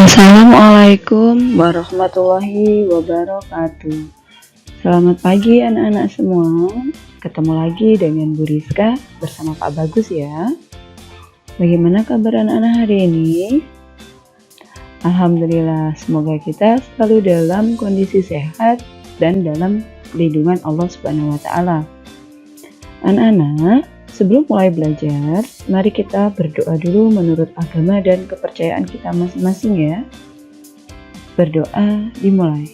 Assalamualaikum warahmatullahi wabarakatuh. Selamat pagi anak-anak semua. Ketemu lagi dengan Bu Rizka bersama Pak Bagus ya. Bagaimana kabar anak-anak hari ini? Alhamdulillah, semoga kita selalu dalam kondisi sehat dan dalam lindungan Allah Subhanahu wa taala. Anak-anak, sebelum mulai belajar, mari kita berdoa dulu menurut agama dan kepercayaan kita masing-masing ya. Berdoa dimulai.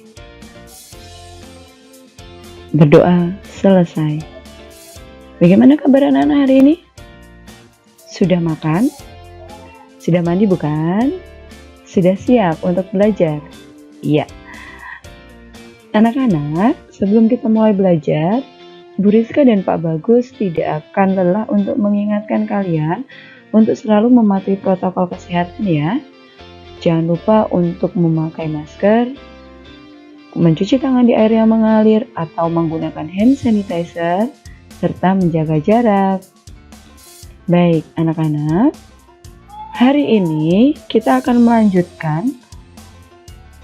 Berdoa selesai. Bagaimana kabar anak-anak hari ini? Sudah makan? Sudah mandi bukan? Sudah siap untuk belajar? Iya. Anak-anak, sebelum kita mulai belajar, Bu Rizka dan Pak Bagus tidak akan lelah untuk mengingatkan kalian untuk selalu mematuhi protokol kesehatan ya. Jangan lupa untuk memakai masker, mencuci tangan di air yang mengalir atau menggunakan hand sanitizer, serta menjaga jarak. Baik anak-anak, hari ini kita akan melanjutkan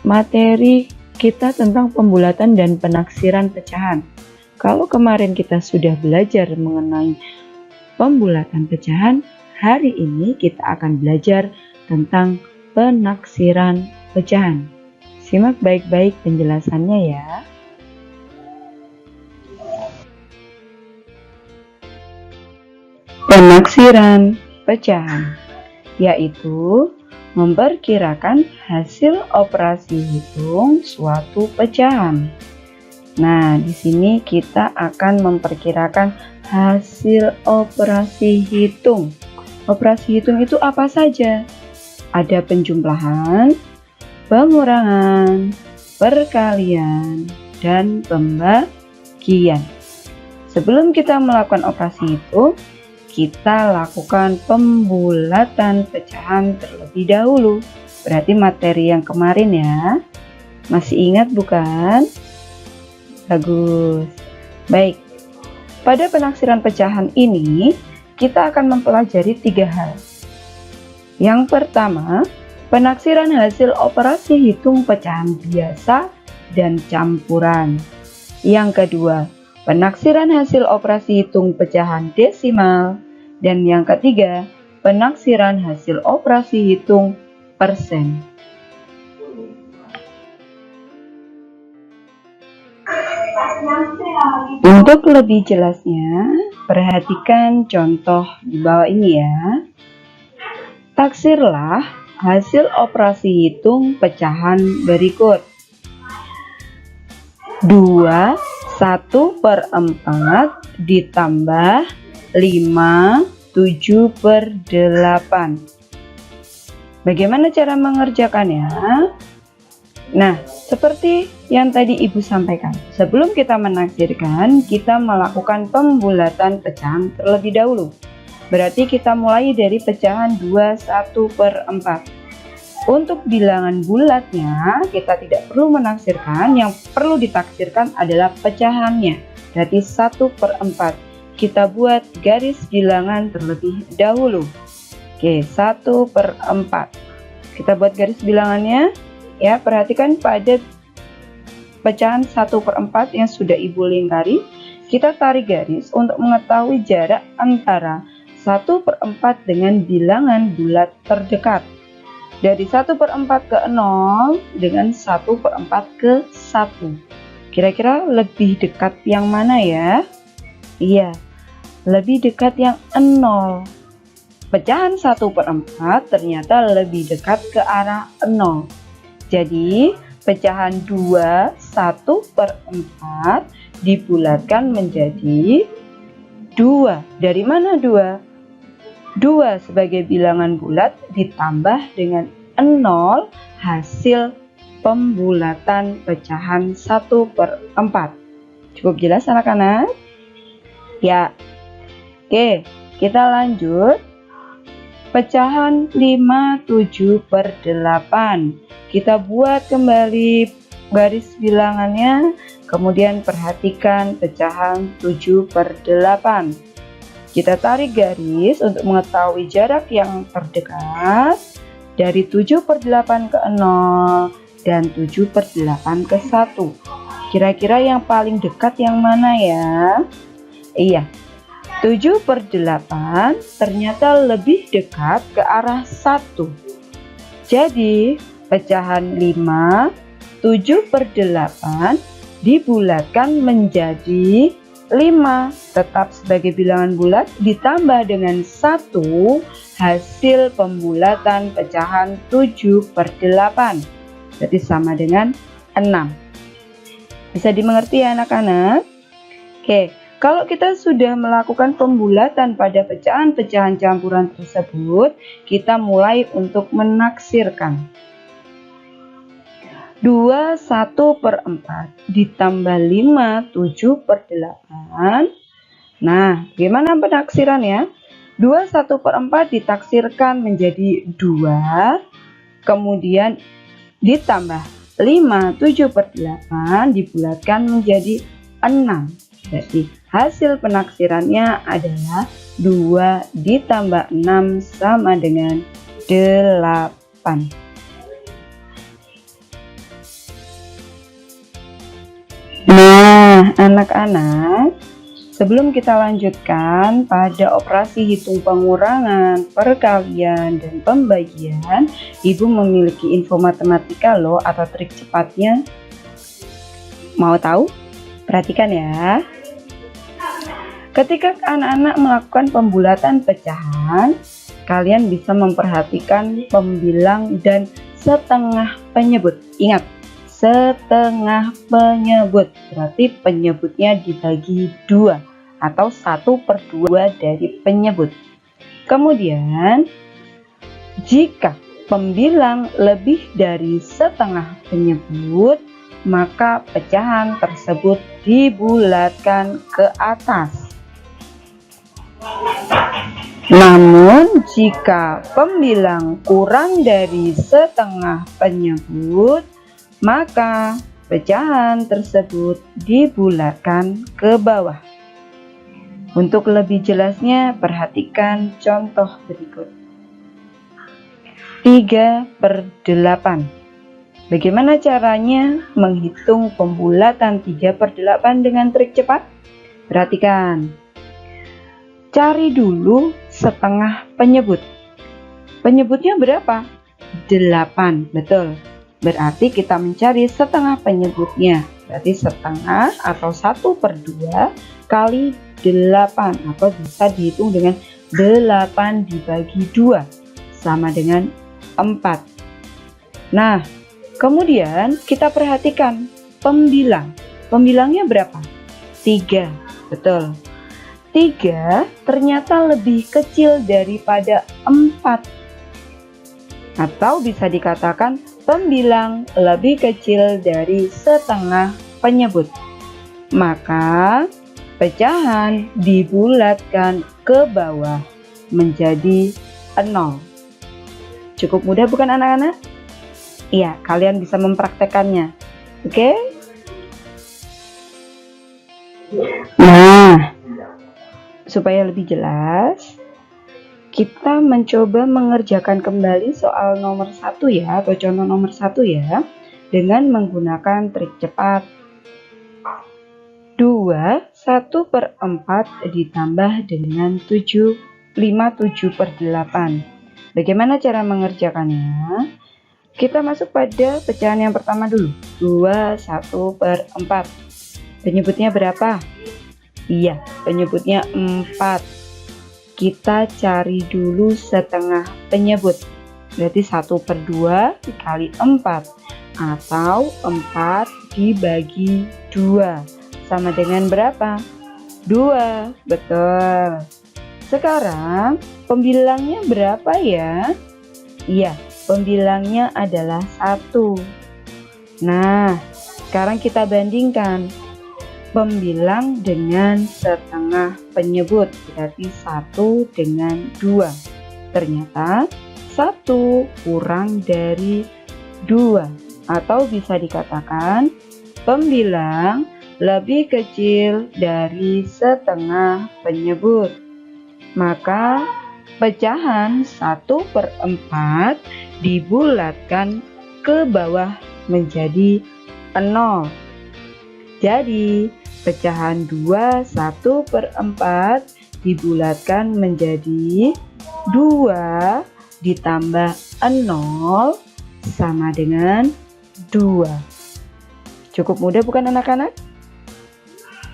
materi kita tentang pembulatan dan penaksiran pecahan. Kalau kemarin kita sudah belajar mengenai pembulatan pecahan, hari ini kita akan belajar tentang penaksiran pecahan. Simak baik-baik penjelasannya ya. Penaksiran pecahan yaitu memperkirakan hasil operasi hitung suatu pecahan. Nah, di sini kita akan memperkirakan hasil operasi hitung. Operasi hitung itu apa saja? Ada penjumlahan, pengurangan, perkalian, dan pembagian. Sebelum kita melakukan operasi itu, kita lakukan pembulatan pecahan terlebih dahulu. Berarti materi yang kemarin ya. Masih ingat bukan? Bagus. Baik, pada penaksiran pecahan ini kita akan mempelajari 3 hal. Yang pertama, penaksiran hasil operasi hitung pecahan biasa dan campuran. Yang kedua, penaksiran hasil operasi hitung pecahan desimal. Dan yang ketiga, penaksiran hasil operasi hitung persen. Untuk lebih jelasnya, perhatikan contoh di bawah ini ya. Taksirlah hasil operasi hitung pecahan berikut. 2, 1/4 ditambah 5, 7/8. Bagaimana cara mengerjakannya? Nah, seperti yang tadi Ibu sampaikan, sebelum kita menaksirkan, kita melakukan pembulatan pecahan terlebih dahulu. Berarti kita mulai dari pecahan 2, 1/4. Untuk bilangan bulatnya, kita tidak perlu menaksirkan, yang perlu ditaksirkan adalah pecahannya. Berarti 1/4. Kita buat garis bilangan terlebih dahulu. Oke, 1/4. Kita buat garis bilangannya. Ya, perhatikan pada pecahan 1/4 yang sudah Ibu lingkari, kita tarik garis untuk mengetahui jarak antara 1/4 dengan bilangan bulat terdekat. Dari 1/4 ke 0 dengan 1/4 ke 1. Kira-kira lebih dekat yang mana ya? Iya, lebih dekat yang 0. Pecahan 1/4 ternyata lebih dekat ke arah 0. Jadi, pecahan 2, 1/4 dibulatkan menjadi 2. Dari mana 2? 2 sebagai bilangan bulat ditambah dengan 0 hasil pembulatan pecahan 1/4. Cukup jelas anak-anak? Ya. Oke, kita lanjut. Pecahan 5, 7/8. Kita buat kembali garis bilangannya, kemudian perhatikan pecahan 7/8. Kita tarik garis untuk mengetahui jarak yang terdekat dari 7/8 ke 0 dan 7/8 ke 1. Kira-kira yang paling dekat yang mana ya? Iya, 7/8 ternyata lebih dekat ke arah 1. Jadi, pecahan 5, 7/8 dibulatkan menjadi 5, tetap sebagai bilangan bulat ditambah dengan 1, hasil pembulatan pecahan 7/8. Berarti sama dengan 6. Bisa dimengerti ya anak-anak? Oke, kalau kita sudah melakukan pembulatan pada pecahan-pecahan campuran tersebut, kita mulai untuk menaksirkan. 2 1/4 ditambah 5 7/8. Nah, gimana penaksirannya? 2 1/4 ditaksirkan menjadi 2, kemudian ditambah 5 7/8 dibulatkan menjadi 6. Jadi hasil penaksirannya adalah 2 ditambah 6 sama dengan 8. Nah, anak-anak, sebelum kita lanjutkan pada operasi hitung pengurangan, perkalian, dan pembagian, Ibu memiliki info matematika loh atau trik cepatnya. Mau tahu? Perhatikan ya. Ketika anak-anak melakukan pembulatan pecahan, kalian bisa memperhatikan pembilang dan setengah penyebut. Ingat, setengah penyebut, berarti penyebutnya dibagi 2 atau 1/2 dari penyebut. Kemudian jika pembilang lebih dari setengah penyebut, maka pecahan tersebut dibulatkan ke atas. Namun jika pembilang kurang dari setengah penyebut, maka pecahan tersebut dibulatkan ke bawah. Untuk lebih jelasnya, perhatikan contoh berikut. 3/8. Bagaimana caranya menghitung pembulatan 3/8 dengan trik cepat? Perhatikan. Cari dulu setengah penyebut. Penyebutnya berapa? 8, betul. Berarti kita mencari setengah penyebutnya. Berarti setengah atau 1/2 kali 8, atau bisa dihitung dengan 8 dibagi 2 sama dengan 4. Nah, kemudian kita perhatikan pembilang. Pembilangnya berapa? 3, betul. 3 ternyata lebih kecil daripada 4. Atau bisa dikatakan pembilang lebih kecil dari setengah penyebut. Maka pecahan dibulatkan ke bawah menjadi 0. Cukup mudah bukan anak-anak? Iya, kalian bisa mempraktekannya. Oke? Nah, supaya lebih jelas, kita mencoba mengerjakan kembali soal nomor 1 ya, atau contoh nomor 1 ya, dengan menggunakan trik cepat. 2 1/4 ditambah dengan 5 7/8. Bagaimana cara mengerjakannya? Kita masuk pada pecahan yang pertama dulu. 2 1/4. Penyebutnya berapa? Iya, penyebutnya 4. Kita cari dulu setengah penyebut. Berarti 1/2 dikali 4, atau 4 dibagi 2 sama dengan berapa? 2, betul. Sekarang pembilangnya berapa ya? Iya, pembilangnya adalah 1. Nah, sekarang kita bandingkan pembilang dengan setengah penyebut, berarti 1 dengan 2. Ternyata 1 kurang dari 2, atau bisa dikatakan pembilang lebih kecil dari setengah penyebut. Maka pecahan 1/4 dibulatkan ke bawah menjadi 0. Jadi pecahan 2 1/4 dibulatkan menjadi 2 ditambah 0 sama dengan 2. Cukup mudah bukan anak-anak?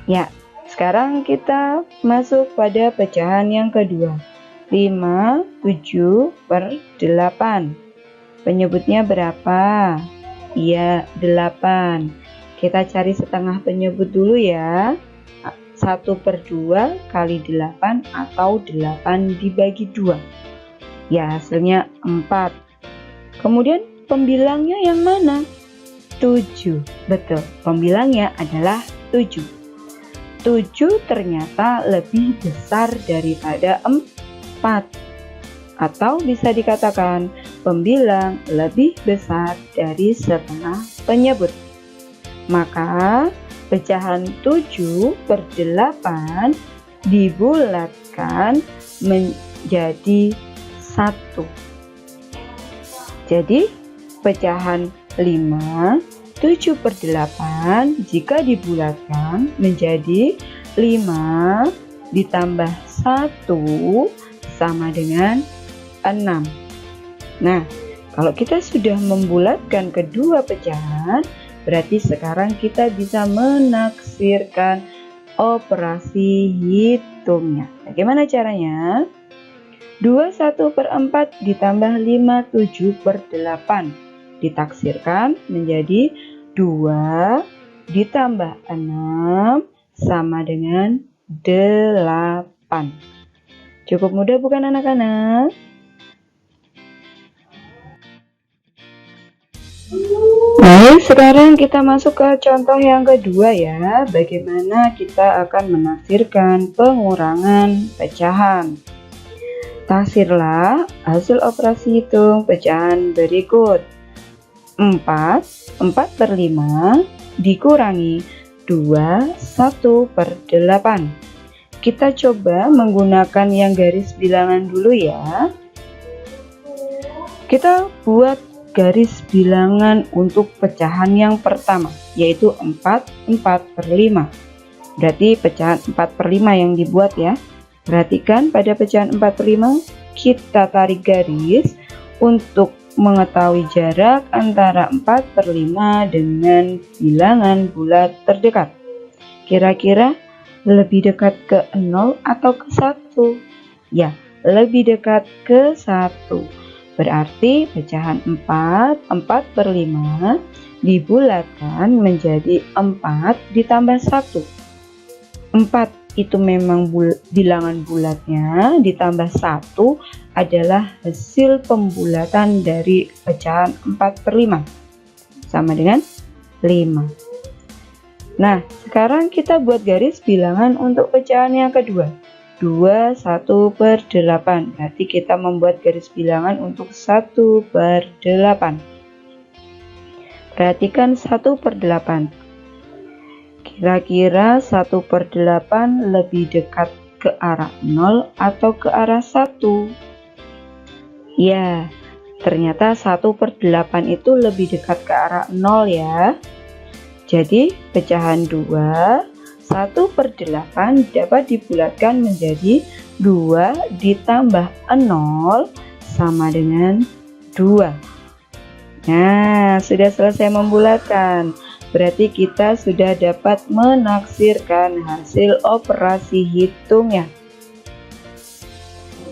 Ya, sekarang kita masuk pada pecahan yang kedua. 5 7/8. Penyebutnya berapa? Iya, 8. Kita cari setengah penyebut dulu ya. 1/2 kali 8 atau 8 dibagi 2. Ya, hasilnya 4. Kemudian pembilangnya yang mana? 7. Betul, pembilangnya adalah 7. 7 ternyata lebih besar daripada 4. Atau bisa dikatakan pembilang lebih besar dari setengah penyebut. Maka pecahan 7/8 dibulatkan menjadi 1. Jadi pecahan 5 7/8 jika dibulatkan menjadi 5 ditambah 1 sama dengan 6. Nah, kalau kita sudah membulatkan kedua pecahan, berarti sekarang kita bisa menaksirkan operasi hitungnya. Bagaimana caranya? 2 1/4 ditambah 5 7/8 ditaksirkan menjadi 2 ditambah 6 sama dengan 8. Cukup mudah bukan anak-anak? Baik, sekarang kita masuk ke contoh yang kedua ya. Bagaimana kita akan menaksirkan pengurangan pecahan. Taksirlah hasil operasi hitung pecahan berikut. 4/5 dikurangi 2 1/8. Kita coba menggunakan yang garis bilangan dulu ya. Kita buat garis bilangan untuk pecahan yang pertama, yaitu 4/5. Berarti pecahan 4/5 yang dibuat ya. Perhatikan pada pecahan 4/5 kita tarik garis untuk mengetahui jarak antara 4/5 dengan bilangan bulat terdekat. Kira-kira lebih dekat ke 0 atau ke 1? Ya, lebih dekat ke 1. Berarti pecahan 4/5 dibulatkan menjadi 4 ditambah 1. 4 itu memang bilangan bulatnya, ditambah 1 adalah hasil pembulatan dari pecahan 4/5. Sama dengan 5. Nah, sekarang kita buat garis bilangan untuk pecahan yang kedua. 2 1/8. Berarti kita membuat garis bilangan untuk 1/8. Perhatikan 1/8. Kira-kira 1/8 lebih dekat ke arah 0 atau ke arah 1? Ya, ternyata 1/8 itu lebih dekat ke arah 0 ya. Jadi pecahan 2 1/8 dapat dibulatkan menjadi 2 ditambah 0 sama dengan 2. Nah, sudah selesai membulatkan. Berarti kita sudah dapat menaksirkan hasil operasi hitungnya.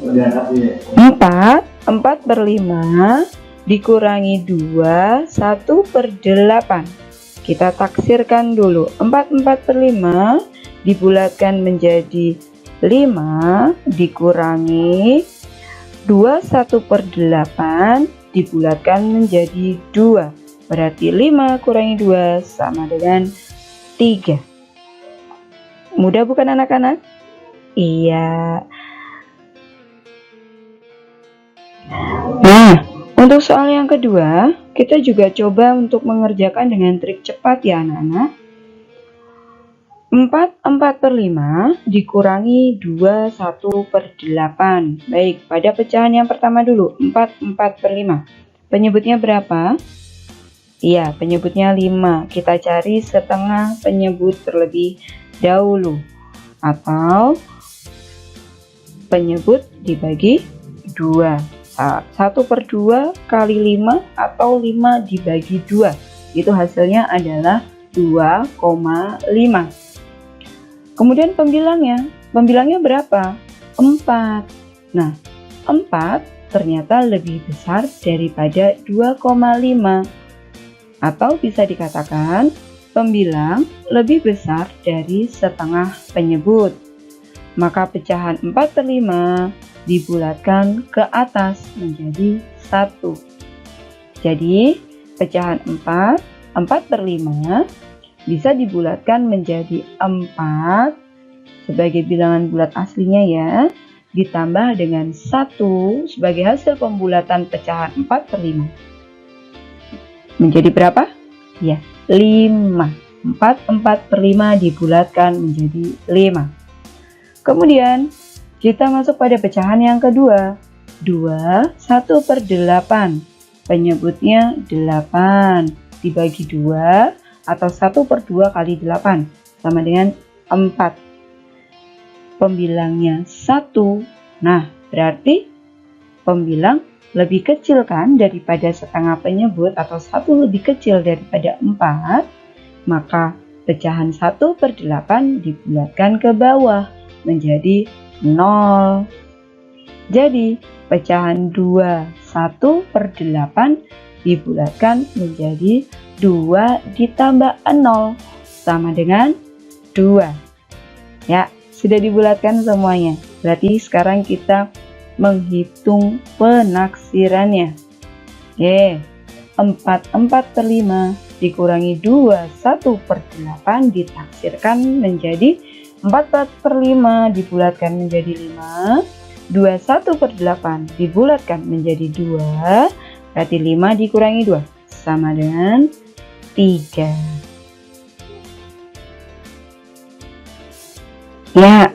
4/5 dikurangi 2 1/8. Kita taksirkan dulu. 4/5 dibulatkan menjadi 5 dikurangi 2 1/8 dibulatkan menjadi 2. Berarti 5 kurangi 2 sama dengan 3. Mudah bukan anak-anak? Iya. Nah, untuk soal yang kedua, kita juga coba untuk mengerjakan dengan trik cepat ya anak-anak. 4/5 dikurangi 21/8. Baik, pada pecahan yang pertama dulu, 4/5. Penyebutnya berapa? Iya, penyebutnya 5. Kita cari setengah penyebut terlebih dahulu. Atau penyebut dibagi 2. 1/2 kali 5 atau 5 dibagi 2. Itu hasilnya adalah 2,5. Kemudian pembilangnya berapa? 4. Nah, 4 ternyata lebih besar daripada 2,5. Atau bisa dikatakan pembilang lebih besar dari setengah penyebut. Maka pecahan 4/5 dibulatkan ke atas menjadi 1. Jadi pecahan 4/5 bisa dibulatkan menjadi 4 sebagai bilangan bulat aslinya ya, ditambah dengan 1 sebagai hasil pembulatan pecahan 4/5. Menjadi berapa? Ya, 5. 4/5 dibulatkan menjadi 5. Kemudian kita masuk pada pecahan yang kedua. 1/8. Penyebutnya 8 dibagi 2 atau 1/2 kali 8 sama dengan 4. Pembilangnya 1. Nah, berarti pembilang lebih kecil kan daripada setengah penyebut atau 1 lebih kecil daripada 4. Maka pecahan 1/8 dibulatkan ke bawah menjadi 0. Jadi pecahan 1/8 dibulatkan menjadi 2 ditambah 0 sama dengan 2. Ya, sudah dibulatkan semuanya. Berarti sekarang kita menghitung penaksirannya. Oke, 4/5 dikurangi 2 1/8 ditaksirkan menjadi 4/5 dibulatkan menjadi 5. 2 1/8 dibulatkan menjadi 2. Berarti 5 dikurangi 2 sama dengan 3. Ya,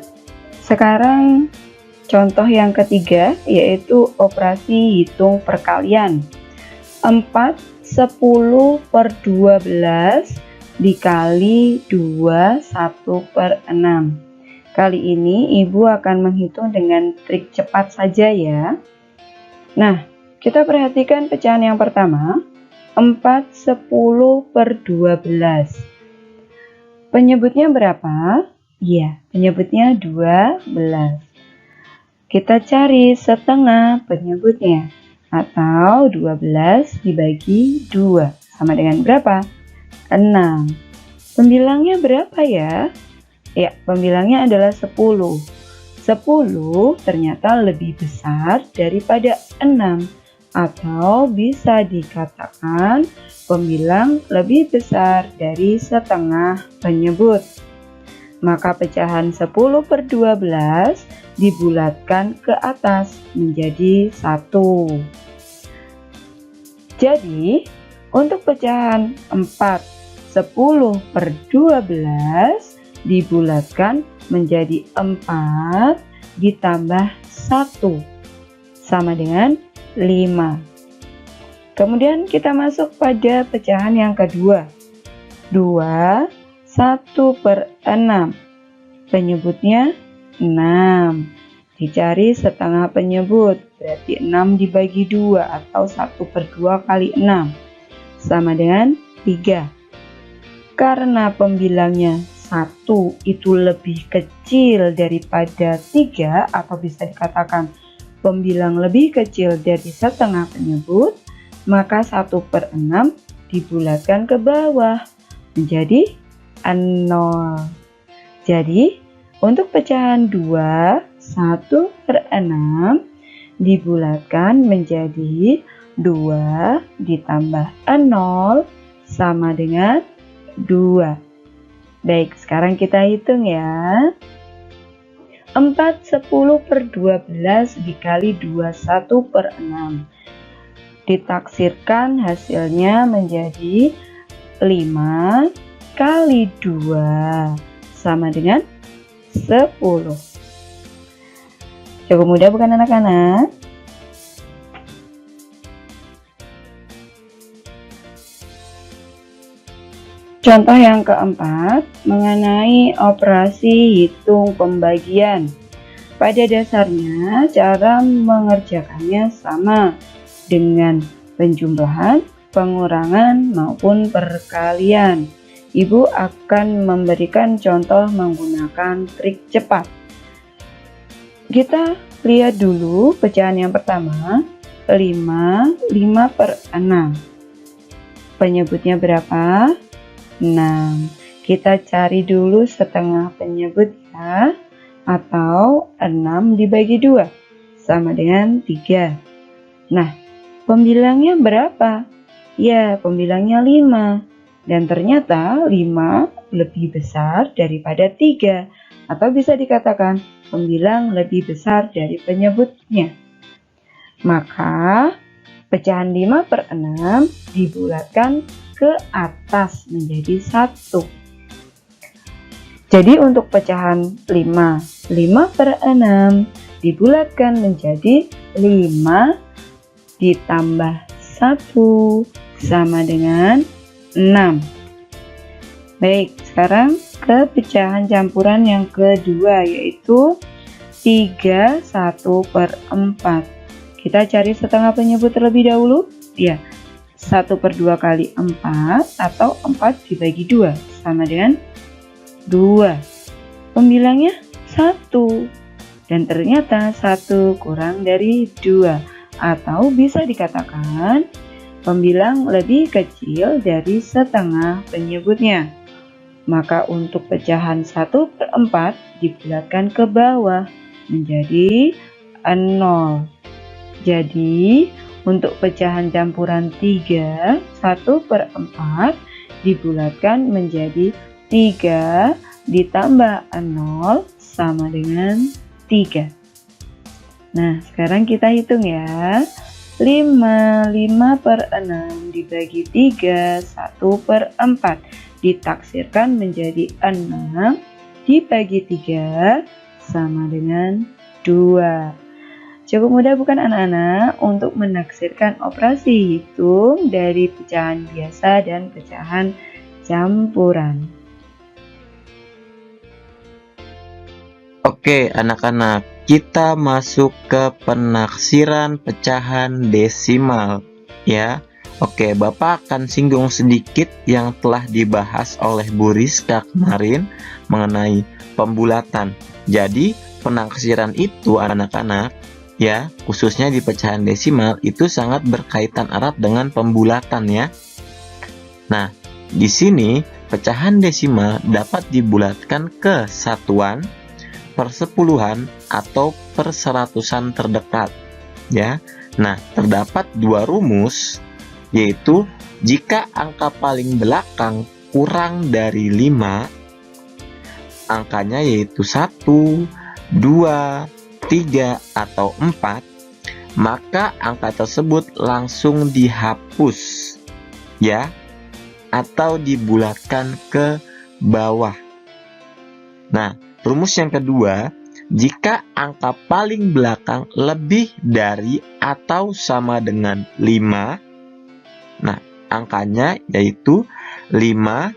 sekarang contoh yang ketiga yaitu operasi hitung perkalian. 4 10/12 dikali 2 1/6. Kali ini Ibu akan menghitung dengan trik cepat saja ya. Nah, kita perhatikan pecahan yang pertama. 4 10/12. Penyebutnya berapa? Iya, penyebutnya 12. Kita cari setengah penyebutnya. Atau 12 dibagi 2. Sama dengan berapa? 6. Pembilangnya berapa ya? Ya, pembilangnya adalah 10. 10 ternyata lebih besar daripada 6. Atau bisa dikatakan pembilang lebih besar dari setengah penyebut. Maka pecahan 10/12 dibulatkan ke atas menjadi 1. Jadi untuk pecahan 4 10/12 dibulatkan menjadi 4 ditambah 1 sama dengan 5. Kemudian kita masuk pada pecahan yang kedua. 2 1/6. Penyebutnya 6. Dicari setengah penyebut. Berarti 6 dibagi 2 atau 1/2 kali 6 sama dengan 3. Karena pembilangnya 1 itu lebih kecil daripada 3 atau bisa dikatakan pembilang lebih kecil dari setengah penyebut, maka 1/6 dibulatkan ke bawah menjadi 0. Jadi untuk pecahan 2 1/6 dibulatkan menjadi 2 ditambah 0 sama dengan 2. Baik, sekarang kita hitung ya. 4 10/12 dikali 2 1/6. Ditaksirkan hasilnya menjadi 5 kali 2 sama dengan 10. Cukup mudah bukan anak-anak? Contoh yang keempat, mengenai operasi hitung pembagian. Pada dasarnya, cara mengerjakannya sama dengan penjumlahan, pengurangan, maupun perkalian. Ibu akan memberikan contoh menggunakan trik cepat. Kita lihat dulu pecahan yang pertama, 5/6. Penyebutnya berapa? 6. Kita cari dulu setengah penyebut ya, atau 6 dibagi 2 sama dengan 3. Nah, pembilangnya berapa? Ya, pembilangnya 5. Dan ternyata 5 lebih besar daripada 3, atau bisa dikatakan pembilang lebih besar dari penyebutnya. Maka pecahan 5/6 dibulatkan ke atas menjadi 1. Jadi untuk pecahan 5/6 dibulatkan menjadi 5 ditambah 1 sama dengan 6. Baik, sekarang ke pecahan campuran yang kedua, yaitu 3/1/4. Kita cari setengah penyebut terlebih dahulu. Ya, 1/2 kali 4 atau 4 dibagi 2 sama dengan 2. Pembilangnya 1. Dan ternyata 1 kurang dari 2, atau bisa dikatakan pembilang lebih kecil dari setengah penyebutnya. Maka untuk pecahan 1/4 dibulatkan ke bawah menjadi 0. Jadi untuk pecahan campuran 3, 1/4 dibulatkan menjadi 3 ditambah 0 sama dengan 3. Nah, sekarang kita hitung ya. 5/6 dibagi 3, 1/4. Ditaksirkan menjadi 6 dibagi 3 sama dengan 2. Cukup mudah bukan anak-anak untuk menaksirkan operasi hitung dari pecahan biasa dan pecahan campuran. Oke anak-anak, kita masuk ke penaksiran pecahan desimal ya. Oke, Bapak akan singgung sedikit yang telah dibahas oleh Bu Rizka kemarin mengenai pembulatan. Jadi penaksiran itu anak-anak ya, khususnya di pecahan desimal itu sangat berkaitan erat dengan pembulatan ya. Nah, di sini pecahan desimal dapat dibulatkan ke satuan, persepuluhan, atau perseratusan terdekat ya. Nah, terdapat dua rumus, yaitu jika angka paling belakang kurang dari 5, angkanya yaitu 1, 2, 3, atau 4, maka angka tersebut langsung dihapus ya, atau dibulatkan ke bawah. Nah, rumus yang kedua, jika angka paling belakang lebih dari atau sama dengan 5, nah angkanya yaitu 5,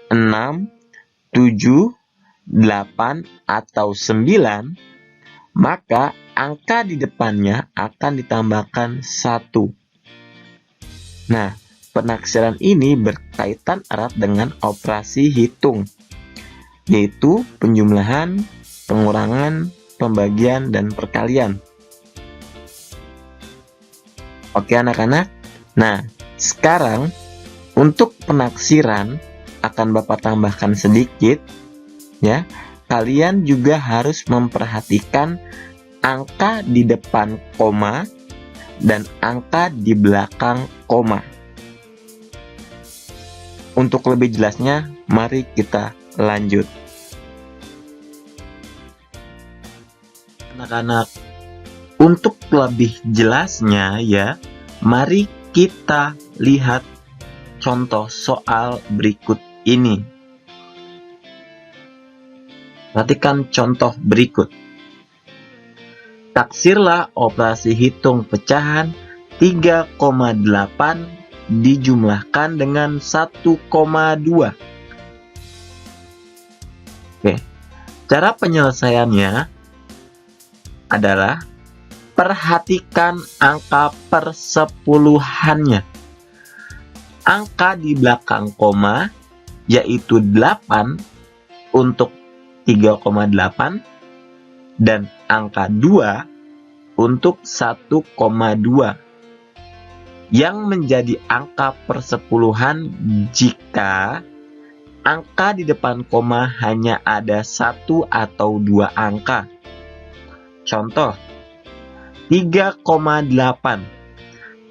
6, 7, 8, atau 9, maka angka di depannya akan ditambahkan 1. Nah, penaksiran ini berkaitan erat dengan operasi hitung, yaitu penjumlahan, pengurangan, pembagian, dan perkalian. Oke anak-anak, nah sekarang untuk penaksiran akan Bapak tambahkan sedikit ya. Kalian juga harus memperhatikan angka di depan koma dan angka di belakang koma. Untuk lebih jelasnya, mari kita lanjut. Anak-anak, untuk lebih jelasnya ya, mari kita lihat contoh soal berikut ini. Perhatikan contoh berikut. Taksirlah operasi hitung pecahan 3,8 dijumlahkan dengan 1,2. Oke, cara penyelesaiannya adalah perhatikan angka persepuluhannya. Angka di belakang koma yaitu 8 untuk 3,8 dan angka 2 untuk 1,2 yang menjadi angka persepuluhan jika angka di depan koma hanya ada 1 atau 2 angka. Contoh, 3,8.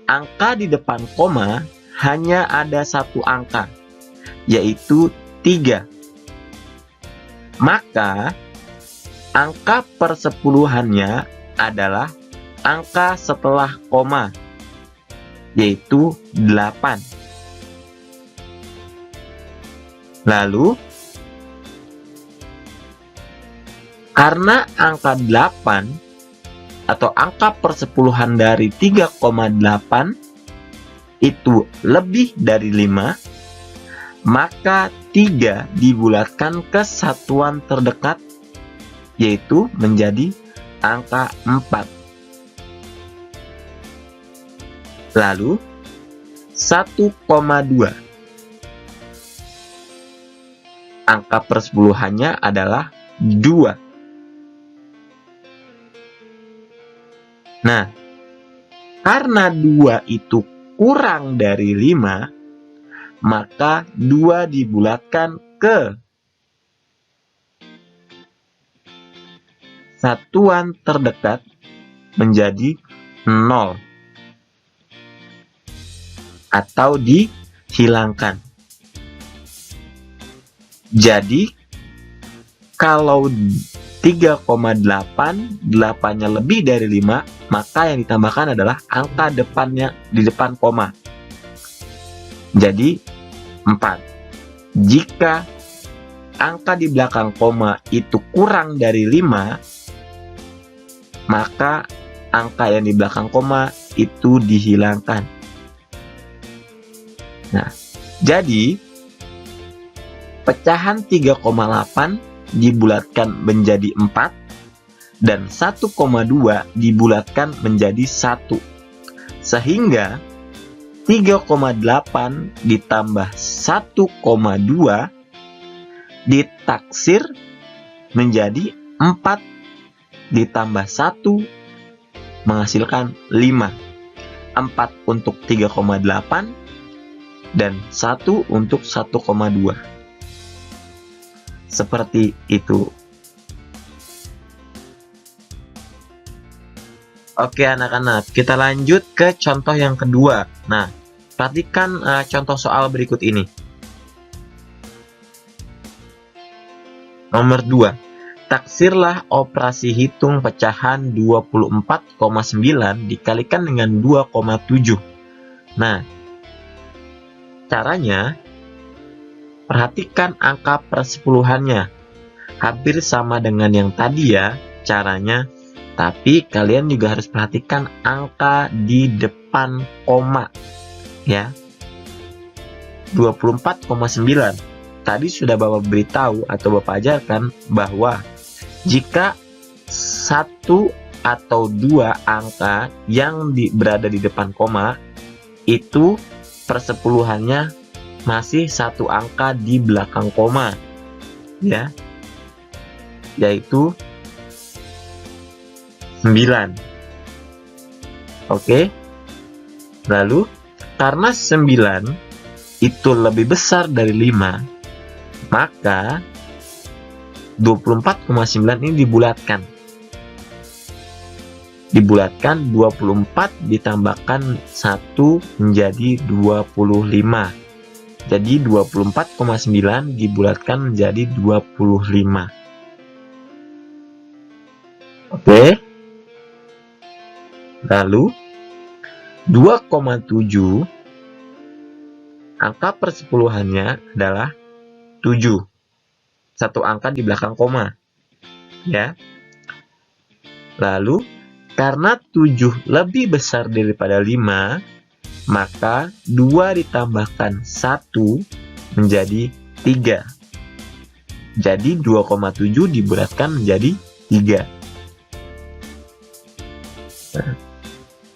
Angka di depan koma hanya ada 1 angka, yaitu 3. Maka angka persepuluhannya adalah angka setelah koma, yaitu 8. Lalu, karena angka 8 atau angka persepuluhan dari 3,8 itu lebih dari 5, maka 3 dibulatkan ke satuan terdekat, yaitu menjadi angka 4. Lalu, 1,2. Angka persepuluhannya adalah 2. Nah, karena 2 itu kurang dari 5, maka 2 dibulatkan ke satuan terdekat menjadi 0 atau dihilangkan. Jadi, kalau 3,8, 8-nya lebih dari 5, maka yang ditambahkan adalah angka depannya di depan koma. Jadi, 4. Jika angka di belakang koma itu kurang dari 5, maka angka yang di belakang koma itu dihilangkan. Nah, jadi pecahan 3,8 dibulatkan menjadi 4 dan 1,2 dibulatkan menjadi 1. Sehingga 3,8 ditambah 1,2 ditaksir menjadi 4 ditambah 1 menghasilkan 5. 4 untuk 3,8 dan 1 untuk 1,2. Seperti itu. Oke anak-anak, kita lanjut ke contoh yang kedua. Nah, perhatikan contoh soal berikut ini. Nomor 2. Taksirlah operasi hitung pecahan 24,9 dikalikan dengan 2,7. Nah, caranya, perhatikan angka persepuluhannya. Hampir sama dengan yang tadi ya caranya. Tapi kalian juga harus perhatikan angka di depan koma. Ya. 24,9. Tadi sudah Bapak beritahu atau Bapak ajarkan bahwa jika 1 atau 2 angka yang berada di depan koma, itu persepuluhannya masih 1 angka di belakang koma, ya, yaitu 9. Oke. Lalu, karena 9 itu lebih besar dari 5, maka 24,9 ini dibulatkan. Dibulatkan 24 ditambahkan 1 menjadi 25. Jadi 24,9 dibulatkan menjadi 25. Oke. Lalu 2,7 angka persepuluhannya adalah 7. 1 angka di belakang koma. ya. Lalu karena 7 lebih besar daripada 5, maka 2 ditambahkan 1 menjadi 3. Jadi 2,7 dibulatkan menjadi 3. Nah,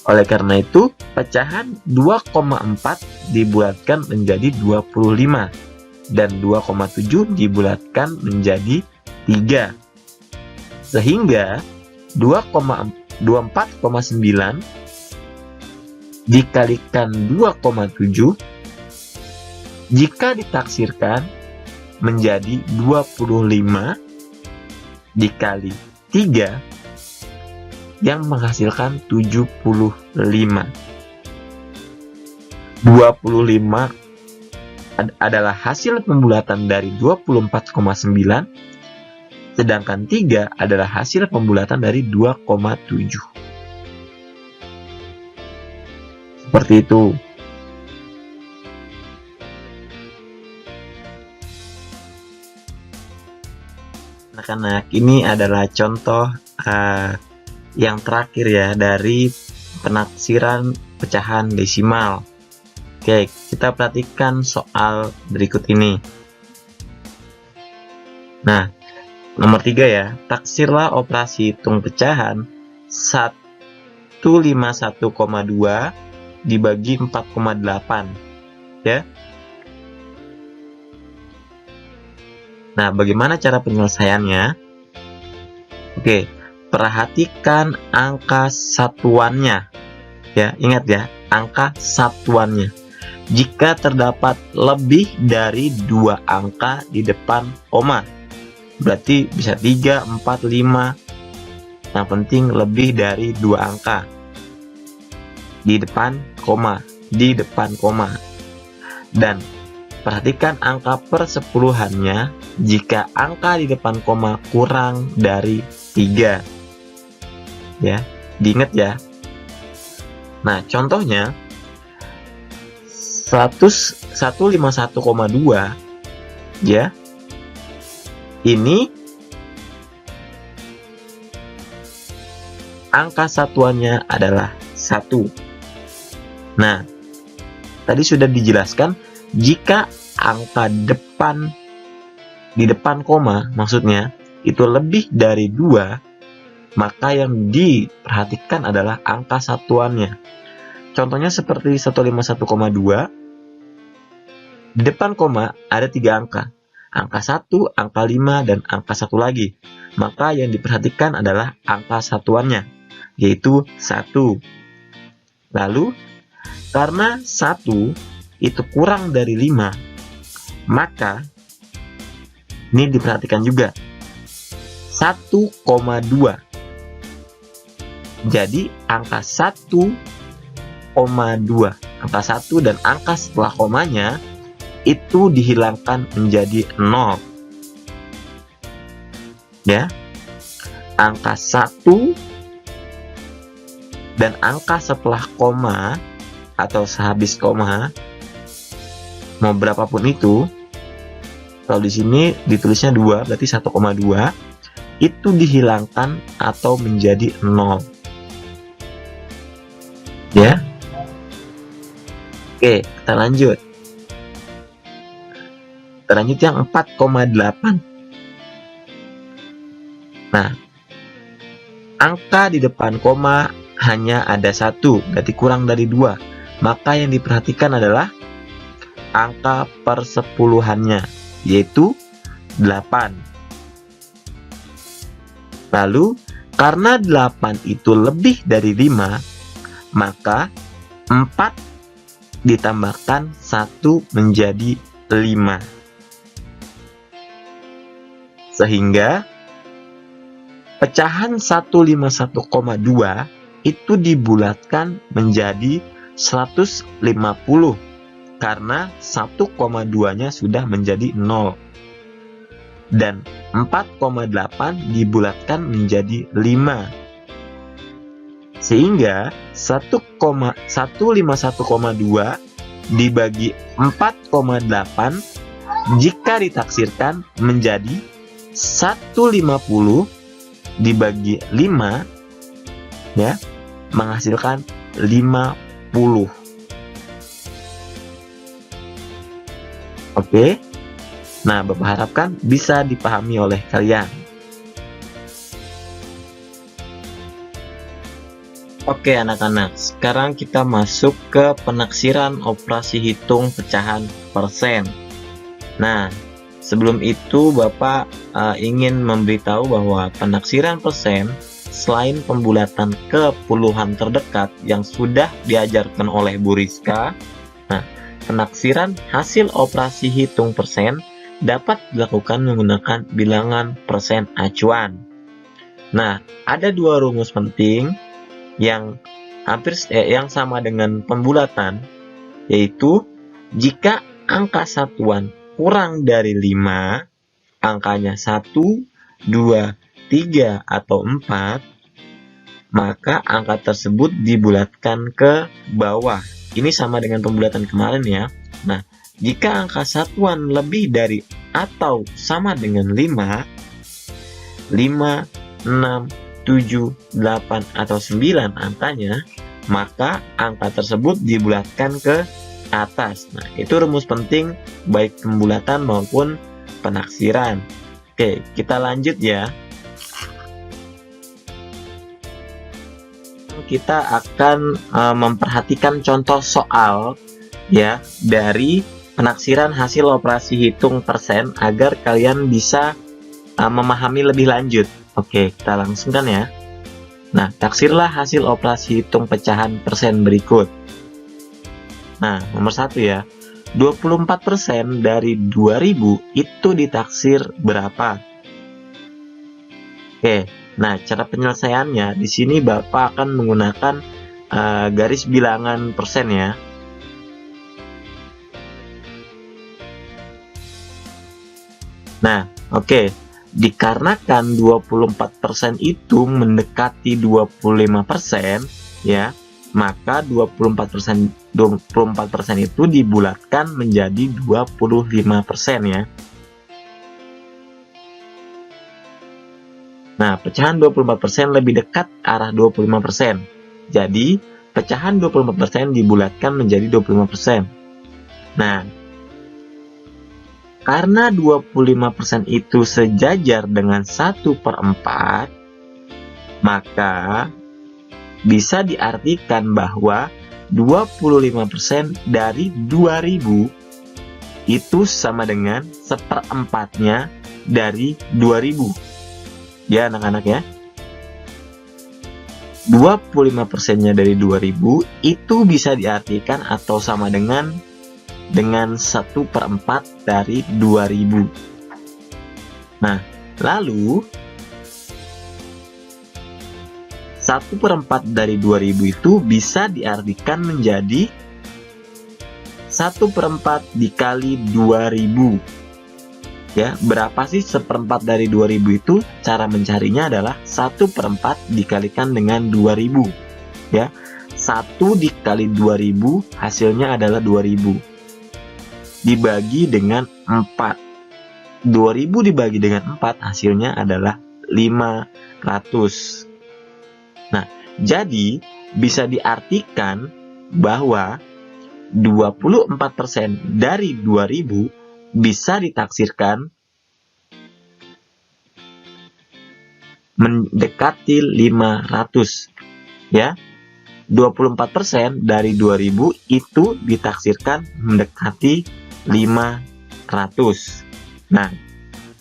oleh karena itu, pecahan 2,4 dibulatkan menjadi 25 dan 2,7 dibulatkan menjadi 3. Sehingga 24,9 dikalikan 2,7 jika ditaksirkan menjadi 25 dikali 3 yang menghasilkan 75. 25 adalah hasil pembulatan dari 24,9, sedangkan 3 adalah hasil pembulatan dari 2,7. Seperti itu. Anak-anak, ini adalah contoh yang terakhir ya dari penaksiran pecahan desimal. Oke, kita perhatikan soal berikut ini. Nah, nomor 3 ya, taksirlah operasi hitung pecahan 151,2 dibagi 4,8 ya. Nah, bagaimana cara penyelesaiannya? Oke, perhatikan angka satuannya ya, ingat ya, angka satuannya. Jika terdapat lebih dari 2 angka di depan koma, berarti bisa 3, 4, 5. Yang penting lebih dari 2 angka di depan koma, Dan perhatikan angka persepuluhannya jika angka di depan koma kurang dari 3. Ya, diingat ya. Nah, contohnya 151,2 ya. Ini angka satuannya adalah 1. Nah, tadi sudah dijelaskan jika angka di depan koma maksudnya itu lebih dari 2, maka yang diperhatikan adalah angka satuannya. Contohnya seperti 151,2, di depan koma ada 3 angka. Angka 1, angka 5, dan angka 1 lagi. Maka yang diperhatikan adalah angka satuannya, yaitu 1. Lalu, karena 1 itu kurang dari 5, maka ini diperhatikan juga 1,2. Jadi angka 1,2, angka 1 dan angka setelah komanya itu dihilangkan menjadi 0 ya. Angka 1 dan angka setelah koma atau sehabis koma, mau berapapun itu, kalau di sini ditulisnya 2 berarti 1,2, itu dihilangkan atau menjadi 0 ya. Oke, kita lanjut. Lanjut yang 4,8. Nah, angka di depan koma hanya ada 1, berarti kurang dari 2. Maka yang diperhatikan adalah angka persepuluhannya, yaitu 8. Lalu, karena 8 itu lebih dari 5, maka 4 ditambahkan 1 menjadi 5. Sehingga pecahan 151,2 itu dibulatkan menjadi 150 karena 1,2-nya sudah menjadi 0. Dan 4,8 dibulatkan menjadi 5. Sehingga 151,2 dibagi 4,8 jika ditaksirkan menjadi 150 dibagi 5 ya menghasilkan 50. Oke. Nah, Bapak harapkan bisa dipahami oleh kalian. Oke anak-anak, sekarang kita masuk ke penaksiran operasi hitung pecahan persen. Nah, sebelum itu Bapak ingin memberitahu bahwa penaksiran persen selain pembulatan ke puluhan terdekat yang sudah diajarkan oleh Bu Rizka, nah, penaksiran hasil operasi hitung persen dapat dilakukan menggunakan bilangan persen acuan. Nah, ada dua rumus penting yang yang sama dengan pembulatan, yaitu jika angka satuan kurang dari 5, angkanya 1, 2, 3, atau 4, maka angka tersebut dibulatkan ke bawah. Ini sama dengan pembulatan kemarin ya. Nah, jika angka satuan lebih dari atau sama dengan 5, 6, 7, 8, atau 9 angkanya, maka angka tersebut dibulatkan ke atas. Nah, itu rumus penting baik pembulatan maupun penaksiran. Oke, kita lanjut ya. Kita akan memperhatikan contoh soal ya dari penaksiran hasil operasi hitung persen agar kalian bisa memahami lebih lanjut. Oke, kita langsungkan ya. Nah, taksirlah hasil operasi hitung pecahan persen berikut. Nah, nomor 1 ya. 24% dari 2000 itu ditaksir berapa? Oke, nah cara penyelesaiannya di sini Bapak akan menggunakan garis bilangan persen ya. Nah, oke. Dikarenakan 24% itu mendekati 25% ya, maka 24% itu dibulatkan menjadi 25% ya. Nah, pecahan 24% lebih dekat arah 25%. Jadi, pecahan 24% dibulatkan menjadi 25%. Nah, karena 25% itu sejajar dengan 1/4, maka bisa diartikan bahwa 25% dari 2000 itu sama dengan 1/4-nya dari 2000. Ya anak-anak ya. 25%-nya dari 2000 itu bisa diartikan atau sama dengan 1/4 dari 2000. Nah, lalu 1/4 dari 2000 itu bisa diartikan menjadi 1/4 dikali 2000. Ya, berapa sih 1/4 dari 2000 itu? Cara mencarinya adalah 1/4 dikalikan dengan 2000. Ya, 1 dikali 2000 hasilnya adalah 2000. Dibagi dengan 4. 2000 dibagi dengan 4 hasilnya adalah 500. Nah, jadi bisa diartikan bahwa 24% dari 2000 bisa ditaksirkan mendekati 500 ya. 24% dari 2000 itu ditaksirkan mendekati 500. Nah,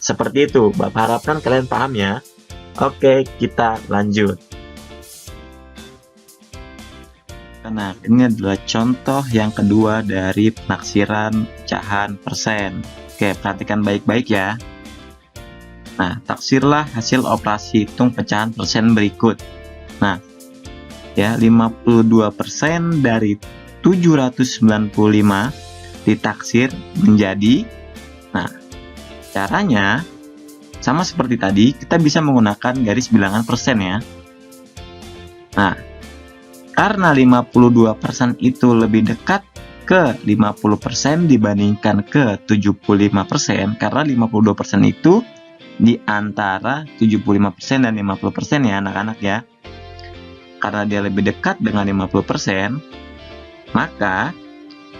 seperti itu. Bapak harapkan kalian paham ya. Oke, kita lanjut. Nah, ini adalah contoh yang kedua dari penaksiran pecahan persen. Oke, perhatikan baik-baik ya. Nah, taksirlah hasil operasi hitung pecahan persen berikut. Nah, ya 52% dari 795 ditaksir menjadi, nah caranya sama seperti tadi, kita bisa menggunakan garis bilangan persen ya. Nah, karena 52% itu lebih dekat ke 50% dibandingkan ke 75%, karena 52% itu di antara 75% dan 50% ya anak-anak ya. Karena dia lebih dekat dengan 50%, maka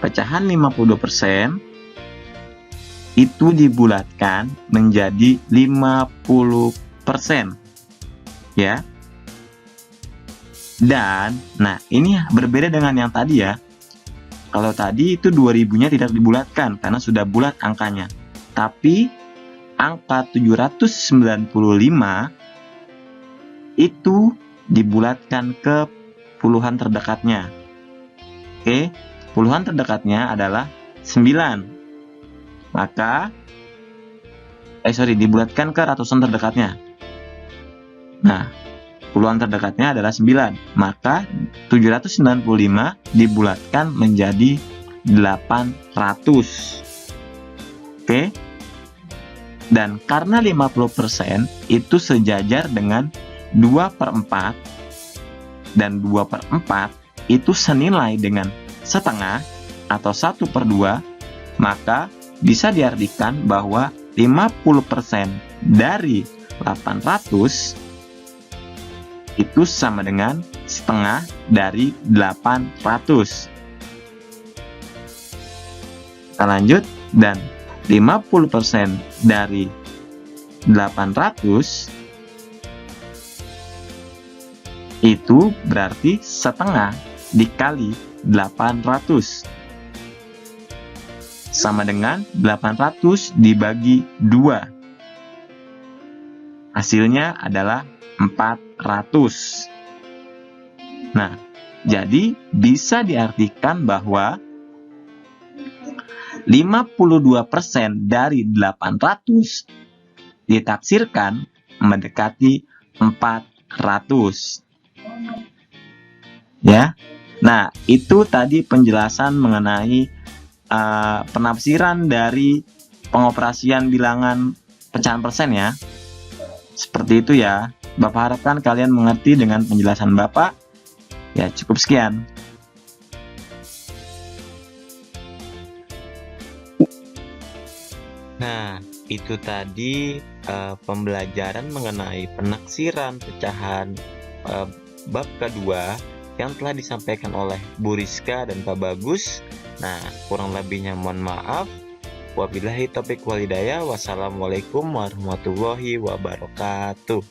pecahan 52% itu dibulatkan menjadi 50% ya. Dan nah ini berbeda dengan yang tadi ya. Kalau tadi itu 2000-nya tidak dibulatkan karena sudah bulat angkanya. Tapi angka 795 itu dibulatkan ke puluhan terdekatnya. Oke, puluhan terdekatnya adalah 9. Maka dibulatkan ke ratusan terdekatnya. Nah, puluhan terdekatnya adalah 9. Maka 795 dibulatkan menjadi 800. Oke. Dan karena 50% itu sejajar dengan 2/4 dan 2/4 itu senilai dengan setengah atau 1/2, maka bisa diartikan bahwa 50% dari 800 itu sama dengan setengah dari 800. Kita lanjut, dan 50% dari 800 itu berarti setengah dikali 800 sama dengan 800 dibagi 2. Hasilnya adalah 400. Nah, jadi bisa diartikan bahwa 52% dari 800 ditaksirkan mendekati 400. Ya. Nah, itu tadi penjelasan mengenai penafsiran dari pengoperasian bilangan pecahan persen ya. Seperti itu ya. Bapak harapkan kalian mengerti dengan penjelasan Bapak. Ya, cukup sekian. Nah, itu tadi pembelajaran mengenai penaksiran pecahan bab kedua yang telah disampaikan oleh Bu Rizka dan Pak Bagus. Nah, kurang lebihnya mohon maaf. Wabillahi taufiq wal hidayah. Wassalamualaikum warahmatullahi wabarakatuh.